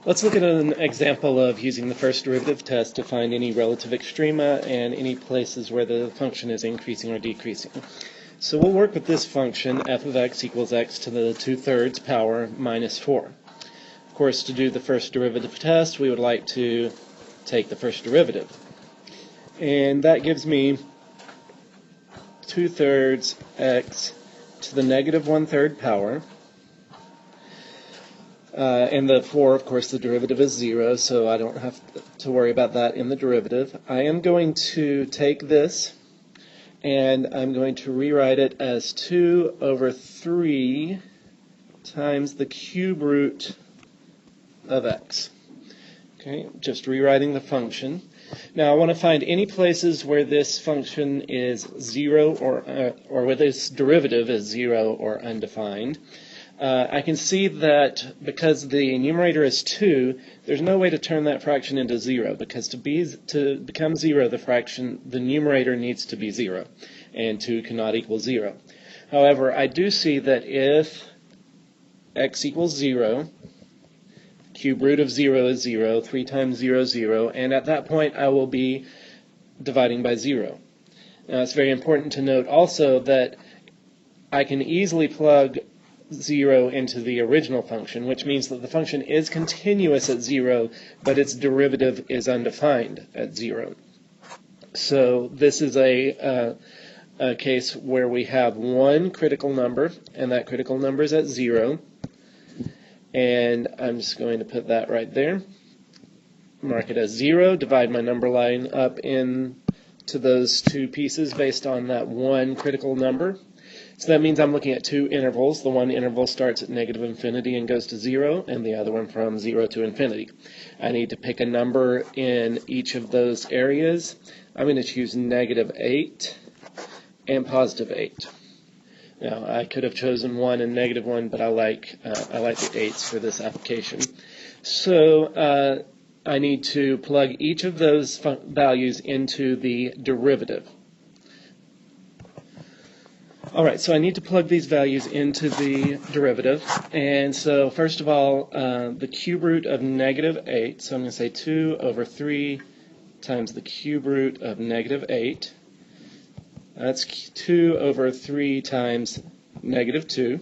Let's look at an example of using the first derivative test to find any relative extrema and any places where the function is increasing or decreasing. So we'll work with this function, f of x equals x to the 2/3 power minus 4. Of course, to do the first derivative test, we would like to take the first derivative. And that gives me 2/3 x to the negative 1/3 power. And the 4, of course, the derivative is 0, so I don't have to worry about that in the derivative. I am going to take this, and I'm going to rewrite it as 2 over 3 times the cube root of x. Okay, just rewriting the function. Now I want to find any places where this function is 0 or where this derivative is 0 or undefined. I can see that because the numerator is 2, there's no way to turn that fraction into 0, because to become 0, the numerator needs to be 0, and 2 cannot equal 0. However, I do see that if x equals 0, cube root of 0 is 0, 3 times 0 is 0, and at that point I will be dividing by 0. Now it's very important to note also that I can easily plug 0 into the original function, which means that the function is continuous at 0, but its derivative is undefined at 0. So this is a case where we have one critical number, and that critical number is at 0. And I'm just going to put that right there. Mark it as 0, divide my number line up into those two pieces based on that one critical number. So that means I'm looking at two intervals. The one interval starts at negative infinity and goes to 0, and the other one from 0 to infinity. I need to pick a number in each of those areas. I'm going to choose negative 8 and positive 8. Now, I could have chosen 1 and negative 1, but I like the 8s for this application. So I need to plug each of those values into the derivative. Alright, so I need to plug these values into the derivative, and so first of all, the cube root of negative 8, so I'm going to say 2 over 3 times the cube root of negative 8, that's 2 over 3 times negative 2,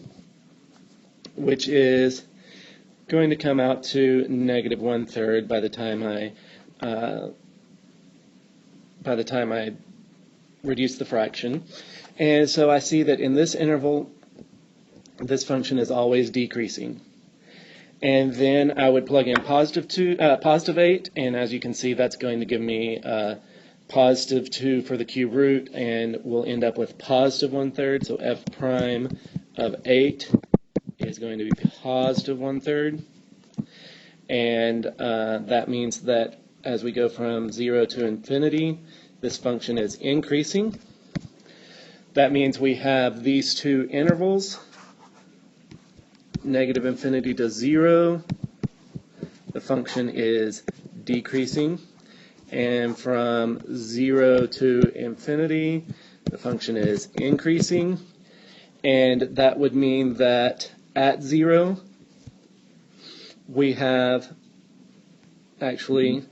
which is going to come out to negative 1/3 by the time I reduce the fraction. And so I see that in this interval, this function is always decreasing. And then I would plug in positive 8, and as you can see, that's going to give me positive 2 for the cube root, and we'll end up with positive 1/3. So f prime of 8 is going to be positive 1/3. And that means that as we go from 0 to infinity, this function is increasing. That means we have these two intervals, negative infinity to 0, the function is decreasing, and from 0 to infinity, the function is increasing, and that would mean that at 0, we have actually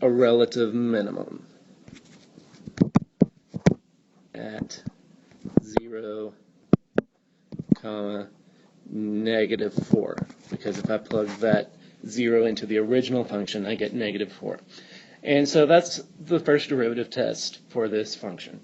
a relative minimum. At 0, comma, negative 4, because if I plug that 0 into the original function, I get negative 4. And so that's the first derivative test for this function.